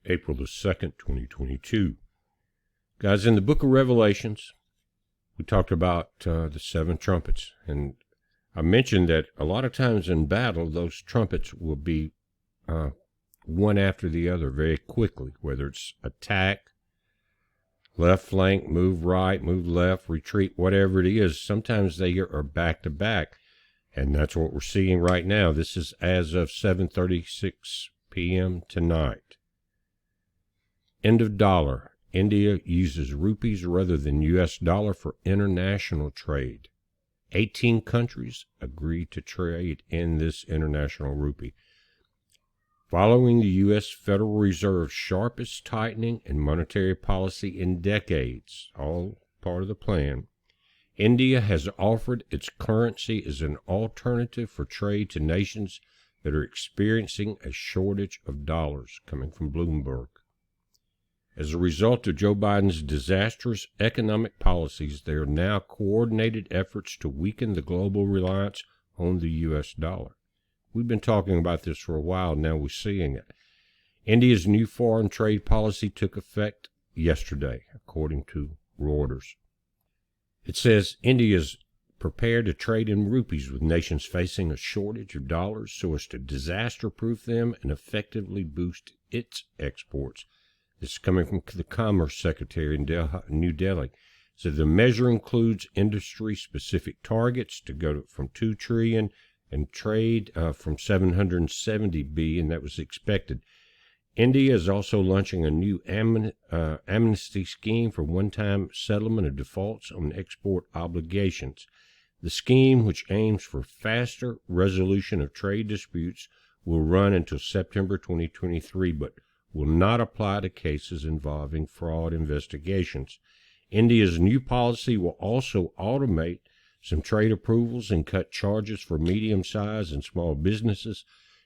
April the 2nd, 2022. Guys, in the book of Revelations, we talked about the seven trumpets, and I mentioned that a lot of times in battle, those trumpets will be one after the other very quickly, whether it's attack, left flank, move right, move left, retreat, whatever it is. Sometimes they are back to back, and that's what we're seeing right now. This is as of 7:36 p.m. tonight. End of dollar. India uses rupees rather than U.S. dollar for international trade. 18 countries agree to trade in this international rupee. Following the U.S. Federal Reserve's sharpest tightening in monetary policy in decades, all part of the plan, India has offered its currency as an alternative for trade to nations that are experiencing a shortage of dollars, coming from Bloomberg. As a result of Joe Biden's disastrous economic policies, there are now coordinated efforts to weaken the global reliance on the U.S. dollar. We've been talking about this for a while, now we're seeing it. India's new foreign trade policy took effect yesterday, according to Reuters. It says India is prepared to trade in rupees with nations facing a shortage of dollars so as to disaster-proof them and effectively boost its exports. This is coming from the Commerce Secretary in New Delhi. So the measure includes industry-specific targets to go from $2 trillion and trade from $770 billion. That was expected. India is also launching a new amnesty scheme for one-time settlement of defaults on export obligations. The scheme, which aims for faster resolution of trade disputes, will run until September 2023, but will not apply to cases involving fraud investigations. India's new policy will also automate some trade approvals and cut charges for medium-sized and small businesses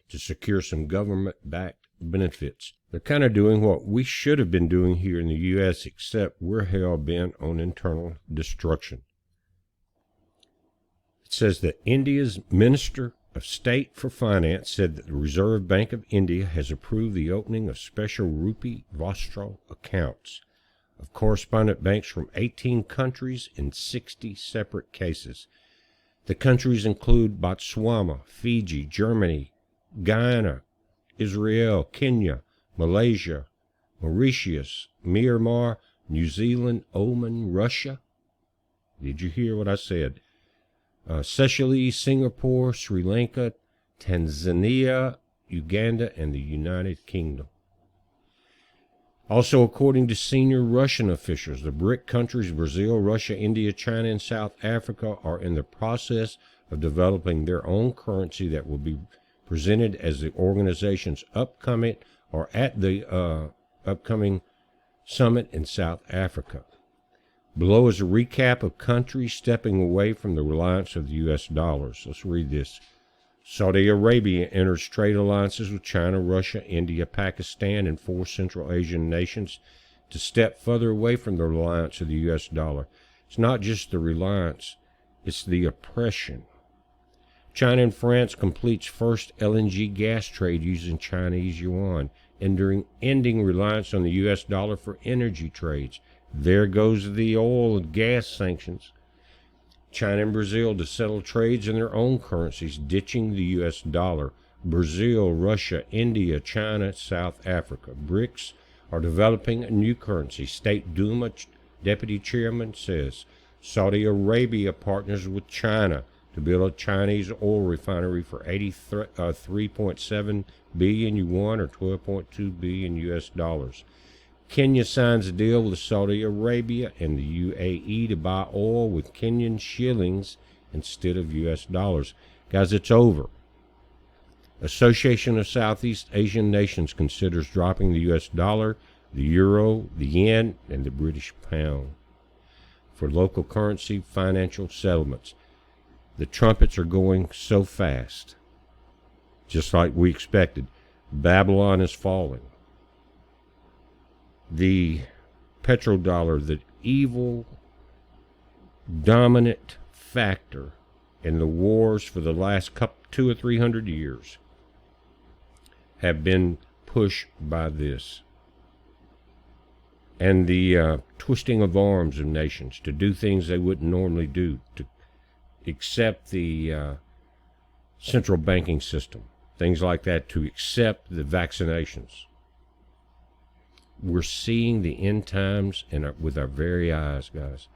to secure some government-backed benefits. They're kind of doing what we should have been doing here in the U.S., except we're hell-bent on internal destruction. It says that India's Minister of State for Finance said that the Reserve Bank of India has approved the opening of special rupee Vostro accounts of correspondent banks from 18 countries in 60 separate cases. The countries include Botswana, Fiji, Germany, Guyana, Israel, Kenya, Malaysia, Mauritius, Myanmar, New Zealand, Oman, Russia. Did you hear what I said? Seychelles, Singapore, Sri Lanka, Tanzania, Uganda, and the United Kingdom. Also, according to senior Russian officials, the BRIC countries, Brazil, Russia, India, China, and South Africa, are in the process of developing their own currency that will be presented as the organization's upcoming summit in South Africa. Below is a recap of countries stepping away from the reliance of the U.S. dollars. Let's read this. Saudi Arabia enters trade alliances with China, Russia, India, Pakistan, and 4 Central Asian nations to step further away from the reliance of the U.S. dollar. It's not just the reliance, it's the oppression. China and France completes first LNG gas trade using Chinese yuan, ending reliance on the U.S. dollar for energy trades. There goes the oil and gas sanctions. China and Brazil to settle trades in their own currencies, ditching the U.S. dollar. Brazil, Russia, India, China, South Africa. BRICS are developing a new currency. State Duma Deputy Chairman says Saudi Arabia partners with China to build a Chinese oil refinery for 83.7 billion yuan or 12.2 billion U.S. dollars. Kenya signs a deal with Saudi Arabia and the UAE to buy oil with Kenyan shillings instead of U.S. dollars. Guys, it's over. Association of Southeast Asian Nations considers dropping the U.S. dollar, the euro, the yen, and the British pound for local currency financial settlements. The trumpets are going so fast, just like we expected. Babylon is falling. The petrodollar, the evil, dominant factor in the wars for the last 200 or 300 years, have been pushed by this. and the twisting of arms of nations to do things they wouldn't normally do, to accept the central banking system, things like that, to accept the vaccinations. We're seeing the end times with our very eyes, guys.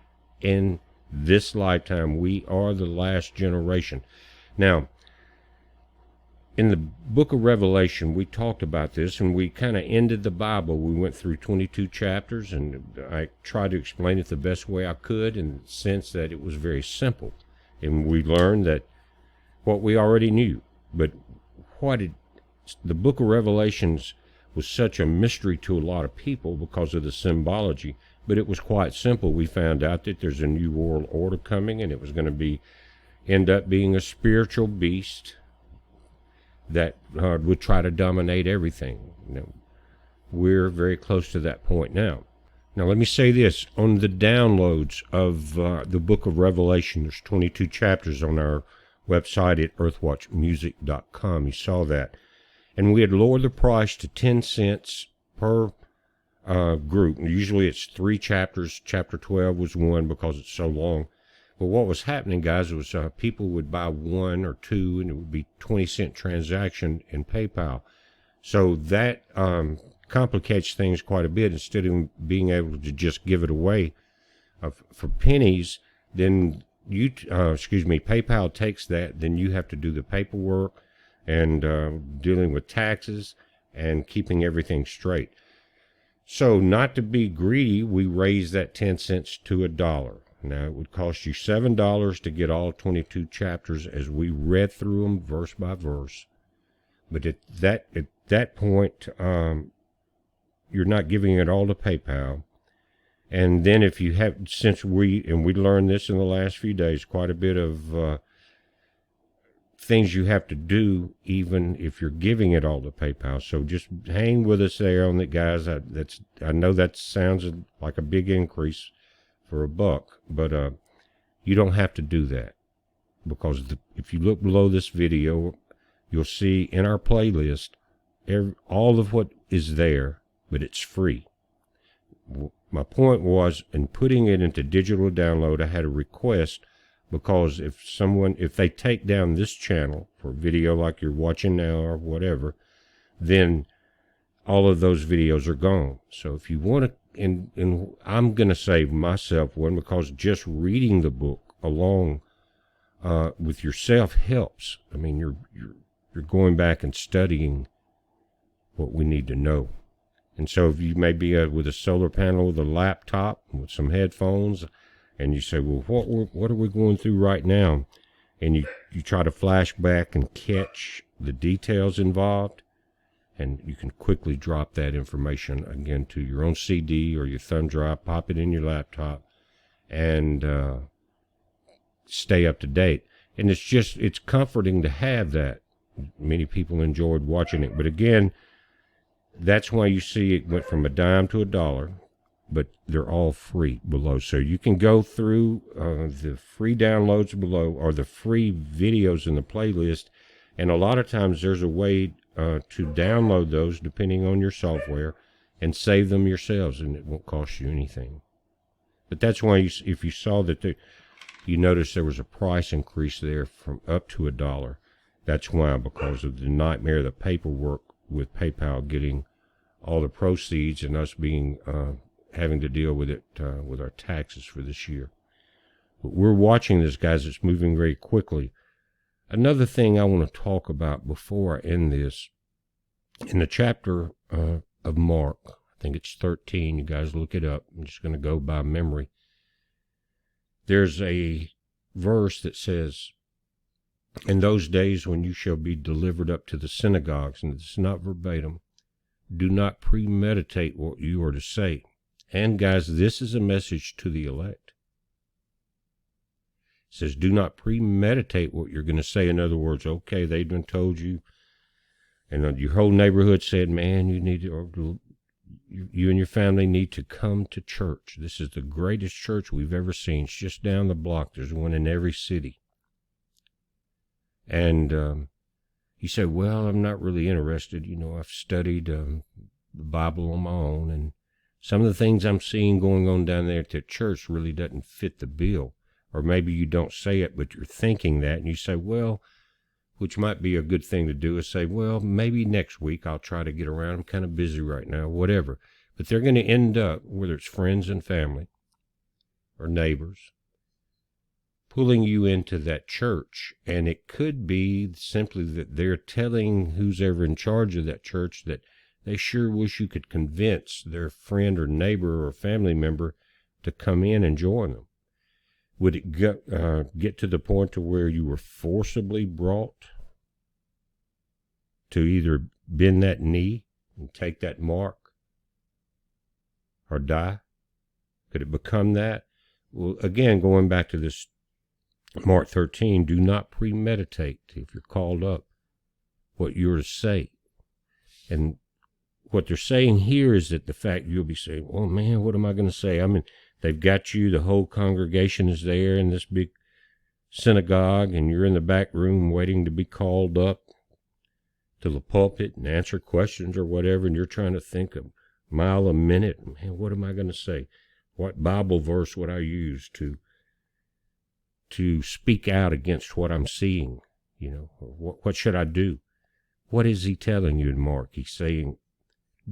In this lifetime, we are the last generation. Now, in the book of Revelation, we talked about this, and we kind of ended the Bible. We went through 22 chapters, and I tried to explain it the best way I could, in the sense that it was very simple. And we learned that what we already knew. But the book of Revelations was such a mystery to a lot of people because of the symbology, but it was quite simple. We found out that there's a new world order coming, and it was going to end up being a spiritual beast that would try to dominate everything. We're very close to that point now. Now, let me say this. On the downloads of the book of Revelation, there's 22 chapters on our website at earthwatchmusic.com. You saw that. And we had lowered the price to 10 cents per group. Usually it's 3 chapters. Chapter 12 was 1 because it's so long. But what was happening, guys, was people would buy 1 or 2, and it would be 20-cent transaction in PayPal. So that complicates things quite a bit. Instead of being able to just give it away for pennies, then PayPal takes that. Then you have to do the paperwork and dealing with taxes and keeping everything straight. So not to be greedy, we raised that 10 cents to $1. Now, it would cost you $7 to get all 22 chapters as we read through them verse by verse. But at that point, you're not giving it all to PayPal. And then if you have, we learned this in the last few days, quite a bit of things you have to do even if you're giving it all to PayPal. So just hang with us there on it, guys. I know that sounds like a big increase for $1, but you don't have to do that, because if you look below this video, you'll see in our playlist all of what is there, but it's free. My point was, in putting it into digital download, I had a request, because if they take down this channel for video like you're watching now or whatever, then all of those videos are gone. So if you want to, and I'm going to save myself one, because just reading the book along with yourself helps. I mean, you're going back and studying what we need to know. And so if you may be with a solar panel, with a laptop, with some headphones, and you say, well, what are we going through right now? And you try to flash back and catch the details involved, and you can quickly drop that information again to your own CD or your thumb drive, pop it in your laptop, and stay up to date. And it's comforting to have that. Many people enjoyed watching it. But again, that's why you see it went from $0.10 to $1, but they're all free below. So you can go through the free downloads below, or the free videos in the playlist, and a lot of times there's a way to download those depending on your software and save them yourselves, and it won't cost you anything. But that's why if you saw that you notice there was a price increase there from up to $1. That's why, because of the nightmare of the paperwork with PayPal getting all the proceeds and us being having to deal with it with our taxes for this year. But we're watching this, guys. It's moving very quickly. Another thing I want to talk about before I end this, in the chapter of Mark, I think it's 13, you guys look it up. I'm just going to go by memory. There's a verse that says, in those days when you shall be delivered up to the synagogues, and it's not verbatim, do not premeditate what you are to say. And guys, this is a message to the elect. It says, do not premeditate what you're going to say. In other words, okay, they've been told you, and your whole neighborhood said, man, you and your family need to come to church. This is the greatest church we've ever seen. It's just down the block. There's one in every city. And he said, well, I'm not really interested. I've studied the Bible on my own, and Some of the things I'm seeing going on down there at the church really doesn't fit the bill. Or maybe you don't say it, but you're thinking that, and you say, well, which might be a good thing to do, is say, well, maybe next week I'll try to get around. I'm kind of busy right now, whatever. But they're going to end up, whether it's friends and family or neighbors, pulling you into that church. And it could be simply that they're telling who's ever in charge of that church that they sure wish you could convince their friend or neighbor or family member to come in and join them. Would it get to the point to where you were forcibly brought to either bend that knee and take that mark or die? Could it become that? Well, again, going back to this Mark 13, do not premeditate if you're called up what you're to say. And what they're saying here is that the fact you'll be saying, oh man, what am I going to say? I mean, they've got you, the whole congregation is there in this big synagogue, and you're in the back room waiting to be called up to the pulpit and answer questions or whatever, and you're trying to think a mile a minute. Man, what am I going to say? What Bible verse would I use to speak out against what I'm seeing? You know, what should I do? What is he telling you in Mark? He's saying,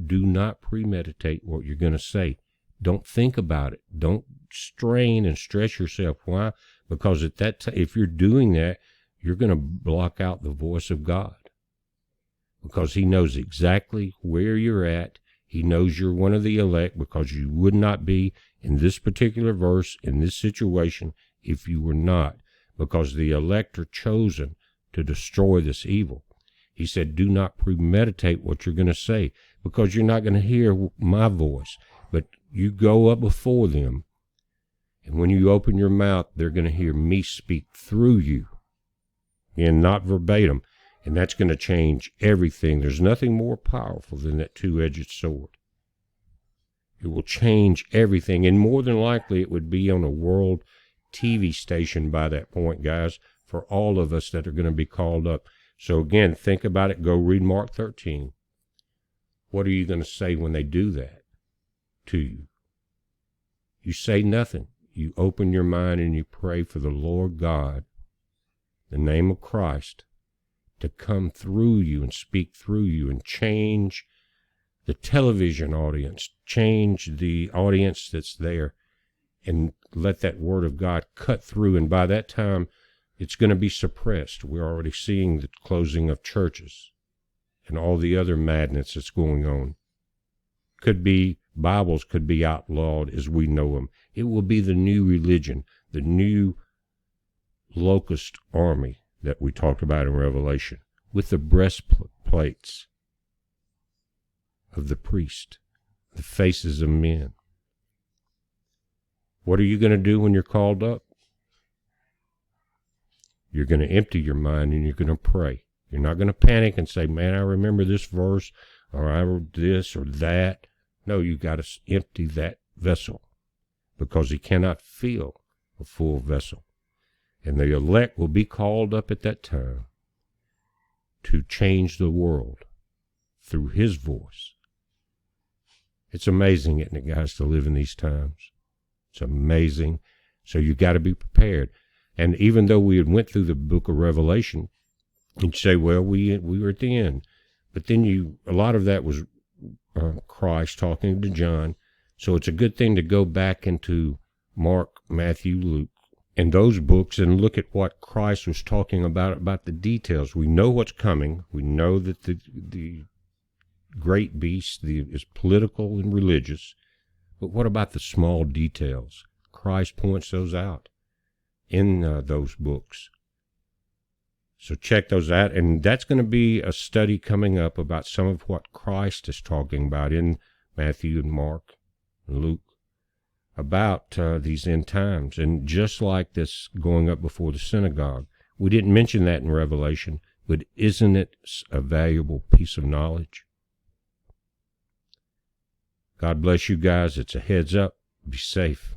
do not premeditate what you're going to say. Don't think about it. Don't strain and stress yourself. Why? Because at that time, if you're doing that, you're going to block out the voice of God. Because he knows exactly where you're at. He knows you're one of the elect, because you would not be in this particular verse, in this situation, if you were not. Because the elect are chosen to destroy this evil. He said, do not premeditate what you're going to say, because you're not going to hear my voice. But you go up before them, and when you open your mouth, they're going to hear me speak through you, and not verbatim. And that's going to change everything. There's nothing more powerful than that two-edged sword. It will change everything, and more than likely it would be on a world TV station by that point, guys, for all of us that are going to be called up. So again, think about it. Go read Mark 13. What are you going to say when they do that to you? You say nothing. You open your mind and you pray for the Lord God, the name of Christ, to come through you and speak through you and change the television audience, change the audience that's there, and let that word of God cut through. And by that time, it's going to be suppressed. We're already seeing the closing of churches and all the other madness that's going on. Could be, Bibles could be outlawed as we know them. It will be the new religion, the new locust army that we talked about in Revelation, with the breastplates of the priest, the faces of men. What are you going to do when you're called up? You're going to empty your mind and you're going to pray. You're not going to panic and say, man, I remember this verse, or I wrote this or that. No, you got to empty that vessel, because he cannot fill a full vessel. And the elect will be called up at that time to change the world through his voice. It's amazing, isn't it, guys, to live in these times? It's amazing. So you got to be prepared. And even though we had went through the book of Revelation, you'd say, well, we were at the end. But then a lot of that was Christ talking to John. So it's a good thing to go back into Mark, Matthew, Luke, and those books, and look at what Christ was talking about the details. We know what's coming. We know that the great beast is political and religious. But what about the small details? Christ points those out in those books. So check those out. And that's going to be a study coming up about some of what Christ is talking about in Matthew and Mark and Luke about these end times. And just like this going up before the synagogue, we didn't mention that in Revelation, but isn't it a valuable piece of knowledge? God bless you guys. It's a heads up. Be safe.